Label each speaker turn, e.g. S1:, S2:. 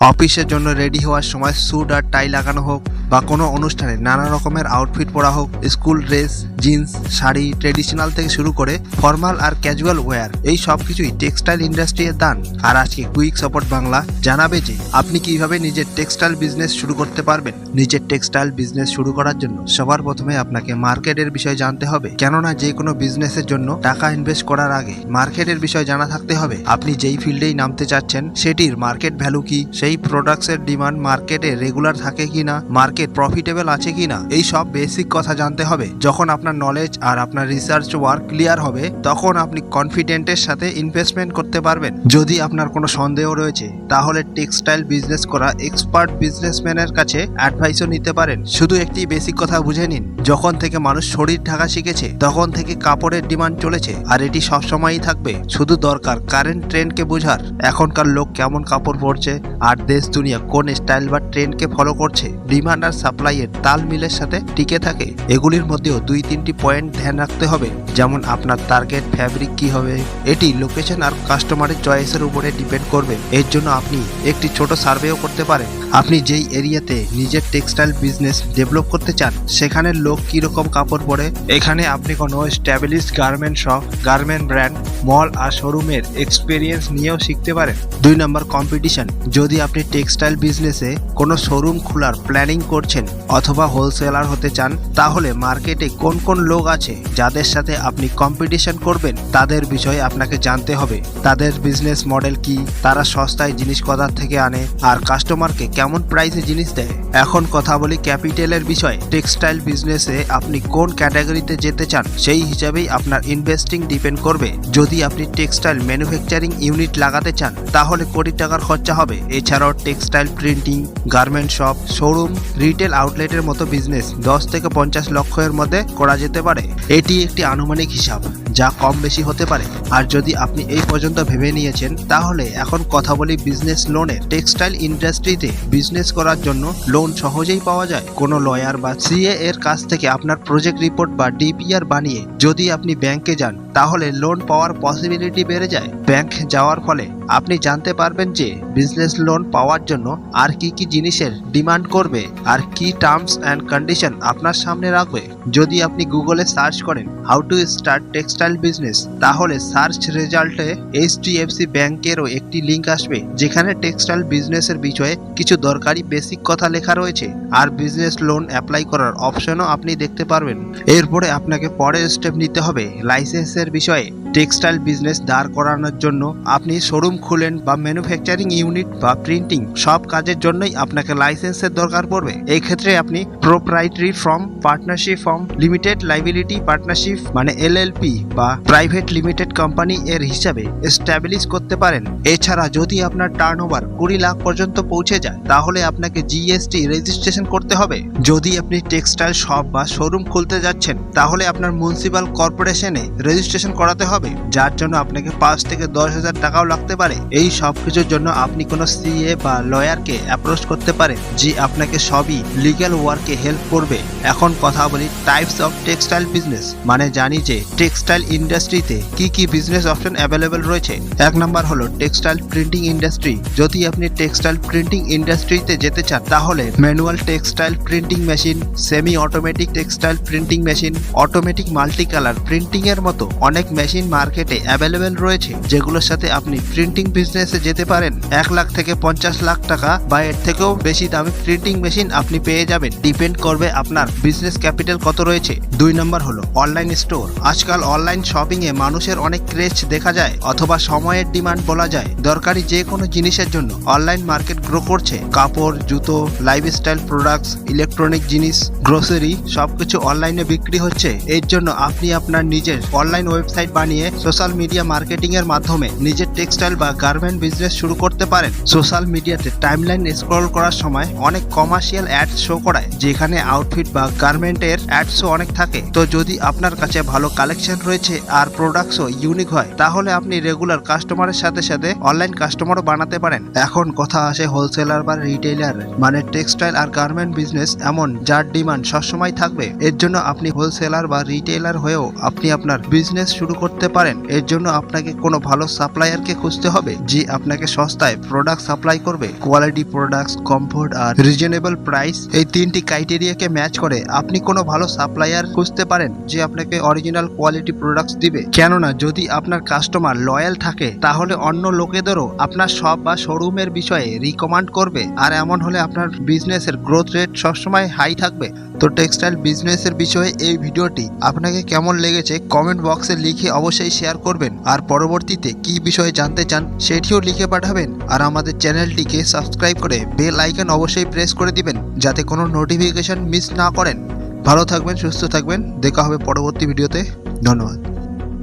S1: অফিসের জন্য রেডি হওয়ার সময় স্যুট আর টাই লাগানো হোক বা কোনো অনুষ্ঠানে নানা রকমের আউটফিট পরা হোক, school dress, jeans, sari, traditional থেকে শুরু করে ফর্মাল আর ক্যাজুয়াল ওয়্যার, এই সব কিছুই টেক্সটাইল ইন্ডাস্ট্রি এর দান। আর আজকে কুইক সাপোর্ট বাংলা জানাবে যে আপনি কিভাবে নিজের টেক্সটাইল বিজনেস শুরু করতে পারবেন। নিজের টেক্সটাইল বিজনেস শুরু করার জন্য সবার প্রথমে আপনাকে মার্কেটের বিষয় জানতে হবে, কেননা যে কোনো বিজনেসের জন্য টাকা ইনভেস্ট করার আগে মার্কেটের বিষয় জানা থাকতে হবে। আপনি যেই ফিল্ডেই নামতে চাচ্ছেন সেটির মার্কেট ভ্যালু কি, সেই প্রোডাক্টসের ডিমান্ড মার্কেটে রেগুলার থাকে কিনা, মার্কেট প্রফিটেবল আছে কিনা, এই সব বেসিক কথা জানতে হবে। যখন আপনার নলেজ আর আপনার রিসার্চ ওয়ার্ক ক্লিয়ার হবে তখন আপনি কনফিডেন্টের সাথে ইনভেস্টমেন্ট করতে পারবেন। যদি আপনার কোনো সন্দেহ রয়েছে তাহলে টেক্সটাইল বিজনেস করা এক্সপার্ট বিজনেসম্যানের কাছে অ্যাডভাইসও নিতে পারেন। শুধু একটি বেসিক কথা বুঝে নিন, যখন থেকে মানুষ শরীর ঢাকা শিখেছে তখন থেকে কাপড়ের ডিমান্ড চলেছে, আর এটি সবসময়ই থাকবে। শুধু দরকার কারেন্ট ট্রেন্ডকে বোঝার। এখনকার লোক কেমন কাপড় পরছে আর দেশ দুনিয়া কোন স্টাইল বা ট্রেন্ডকে ফলো করছে, ডিমান্ড আর সাপ্লাইয়ের তাল মিলের সাথে টিকে থাকে। এগুলির মধ্যেও 2-3টি পয়েন্ট ধ্যান রাখতে হবে, যেমন আপনার টার্গেট ফ্যাব্রিক কি হবে, এটি লোকেশন আর কাস্টমারের চয়েসের উপরে ডিপেন্ড করবে। এর জন্য আপনি একটি ছোট সার্ভেও করতে পারেন। আপনি যেই এরিয়াতে নিজের টেক্সটাইল বিজনেস ডেভেলপ করতে চান সেখানের লোক কিরকম কাপড় পরে, এখানে আপনি কোনো established garment shop, garment brand, mall আর শোরুমের এক্সপিরিয়েন্স নিয়েও শিখতে পারেন। 2 নম্বর, কম্পিটিশন। যদি আপনি টেক্সটাইল বিজনেসে কোনো শোরুম খোলার প্ল্যানিং করছেন অথবা হোলসেলার হতে চান, তাহলে মার্কেটে কোন কোন লোক আছে যাদের সাথে আপনি কম্পিটিশন করবেন তাদের বিষয়ে আপনাকে জানতে হবে। তাদের বিজনেস মডেল কি, তারা সস্তায় জিনিস কোথা থেকে আনে আর কাস্টমারকে কেমন প্রাইসে জিনিস দেয়। এখন কথা বলি ক্যাপিটালের বিষয়ে। টেক্সটাইল বিজনেসে আপনি কোন ক্যাটাগরিতে যেতে চান সেই হিসাবেই আপনার ইনভেস্টিং ডিপেন্ড করবে। যদি আপনি টেক্সটাইল ম্যানুফ্যাকচারিং ইউনিট লাগাতে চান তাহলে কোটি টাকার খরচা হবে। এছাড়াও textile printing, garment shop, showroom, retail আউটলেটের মতো বিজনেস 10 থেকে 50 লক্ষের মধ্যে করা যেতে পারে। এটি একটি আনুমানিক হিসাব, যা কম বেশি হতে পারে। আর যদি আপনি এই পর্যন্ত ভেবে নিয়েছেন তাহলে এখন কথা বলি বিজনেস লোনের। টেক্সটাইল ইন্ডাস্ট্রিতে বিজনেস করার জন্য লোন সহজেই পাওয়া যায়। কোনো লয়ার বা সিএ এর কাছ থেকে আপনার প্রজেক্ট রিপোর্ট বা ডিপিআর বানিয়ে যদি আপনি ব্যাংকে যান তাহলে লোন পাওয়ার পসিবিলিটি বেড়ে যায়। ব্যাংক যাওয়ার ফলে আপনি জানতে পারবেন যে বিজনেস লোন পাওয়ার জন্য আর কি কি জিনিসের ডিমান্ড করবে আর কি টার্মস অ্যান্ড কন্ডিশন আপনার সামনে রাখবে। যদি আপনি গুগলে সার্চ করেন how to start textile business, তাহলে সার্চ রেজাল্টে এইচডিএফসি ব্যাংকেরও একটি লিঙ্ক আসবে যেখানে টেক্সটাইল বিজনেসের বিষয়ে কিছু দরকারি বেসিক কথা লেখা রয়েছে আর বিজনেস লোন অ্যাপ্লাই করার অপশনও আপনি দেখতে পারবেন। এরপরে আপনাকে পরের স্টেপ নিতে হবে লাইসেন্সের বিষয়ে। টেক্সটাইল বিজনেস দাঁড় করানোর জন্য আপনি শোরুম খুলেন বা ম্যানুফ্যাকচারিং ইউনিট বা প্রিন্টিং, সব কাজের জন্যই আপনাকে লাইসেন্সের দরকার পড়বে। এই ক্ষেত্রে আপনি proprietary form, partnership form, limited liability partnership মানে এলএলপি বা প্রাইভেট লিমিটেড কোম্পানি এর হিসাবে এস্টাবলিশ করতে পারেন। এছাড়া যদি আপনার টার্নওভার 20 লাখ পর্যন্ত পৌঁছে যায় তাহলে আপনাকে জিএসটি রেজিস্ট্রেশন করতে হবে। যদি আপনি টেক্সটাইল শপ বা শোরুম খুলতে যাচ্ছেন তাহলে আপনার মিউনিসিপাল কর্পোরেশনে রেজিস্ট্রেশন করাতে হবে, যার জন্য আপনাকে 5 থেকে 10,000 টাকাও লাগতে পারে। এই সব কিছুর জন্য আপনি কোনো সিএ বা লয়ারকে অ্যাপ্রোচ করতে পারেন যে আপনাকে সবই লিগ্যাল ওয়ার্কে হেল্প করবে। এখন কথা বলি টাইপস অফ টেক্সটাইল বিজনেস, মানে জানি যে টেক্সটাইল ইন্ডাস্ট্রিতে কি কি বিজনেস অপশন অ্যাভেলেবেল রয়েছে। 1 নাম্বার হলো টেক্সটাইল প্রিন্টিং ইন্ডাস্ট্রি। যদি আপনি টেক্সটাইল প্রিন্টিং ইন্ডাস্ট্রিতে যেতে চান তাহলে manual textile printing machine, semi automatic textile printing machine, automatic multi colour printing এর মতো অনেক মেশিন মার্কেটে অ্যাভেলেবেল রয়েছে, যেগুলোর সাথে আপনি প্রিন্টিং বিজনেসে যেতে পারেন। 1 লাখ থেকে 50 লাখ টাকা বা এর থেকেও বেশি দামি প্রিন্টিং মেশিন আপনি পেয়ে যাবেন। ডিপেন্ড করবে আপনার বিজনেস ক্যাপিটাল কত রয়েছে। 2 নম্বর হলো অনলাইন স্টোর। আজকাল অনলাইন শপিং এ মানুষের অনেক ক্রেজ দেখা যায়, অথবা সময়ের ডিমান্ড বলা যায়। দরকারি যে কোনো জিনিসের জন্য অনলাইন মার্কেট গ্রো করছে। কাপড়, জুতো, লাইফস্টাইল প্রোডাক্টস, ইলেকট্রনিক জিনিস, গ্রোসারি সবকিছু অনলাইনে বিক্রি হচ্ছে। এর জন্য আপনি আপনার নিজের অনলাইন ওয়েবসাইট বানিয়ে সোশ্যাল মিডিয়া মার্কেটিং এর মাধ্যমে নিজের টেক্সটাইল বা গার্মেন্ট বিজনেস শুরু করতে পারেন। সোশ্যাল মিডিয়াতে টাইমলাইন স্ক্রল করার সময় অনেক কমার্শিয়াল অ্যাডস শো করায়, যেখানে আউটফিট বা গার্মেন্টের অ্যাডসও অনেক থাকে। তো যদি আপনার কাছে ভালো কালেকশন রয়েছে আর প্রোডাক্টসও ইউনিক হয় তাহলে আপনি রেগুলার কাস্টমারের সাথে সাথে অনলাইন কাস্টমারও বানাতে পারেন। এখন কথা আসে হোলসেলার বা রিটেইলার, মানে টেক্সটাইল আর গার্মেন্ট বিজনেস এমন যার ডিমান্ড সবসময় থাকবে। এর জন্য আপনি হোলসেলার বা রিটেইলার হয়েও আপনি আপনার বিজনেস শুরু করতে করতে পারেন। এর জন্য আপনাকে কোনো ভালো সাপ্লায়ারকে খুঁজতে হবে যে আপনাকে সস্তায় প্রোডাক্ট সাপ্লাই করবে। কোয়ালিটি, প্রোডাক্টস, কমফোর্ট আর রিজনেবল প্রাইস, এই তিনটি ক্রাইটেরিয়াকে ম্যাচ করে আপনি কোনো ভালো সাপ্লায়ার খুঁজতে পারেন যে আপনাকে অরিজিনাল কোয়ালিটি প্রোডাক্টস দিবে। কেননা যদি আপনার কাস্টমার লয়াল থাকে তাহলে অন্য লোকেদেরও আপনার শপ বা শোরুমের বিষয়ে রিকমেন্ড করবে, আর এমন হলে আপনার বিজনেসের গ্রোথ রেট সবসময় হাই থাকবে। তো টেক্সটাইল বিজনেসের বিষয়ে এই ভিডিওটি আপনাকে কেমন লেগেছে কমেন্ট বক্সে লিখে অবশ্যই শেয়ার করবেন, আর পরবর্তীতে কি বিষয়ে জানতে চান সেটিও লিখে পাঠাবেন। আর আমাদের চ্যানেলটিকে সাবস্ক্রাইব করে বেল আইকন অবশ্যই প্রেস করে দিবেন যাতে কোনো নোটিফিকেশন মিস না করেন। ভালো থাকবেন, সুস্থ থাকবেন, দেখা হবে পরবর্তী ভিডিওতে। ধন্যবাদ।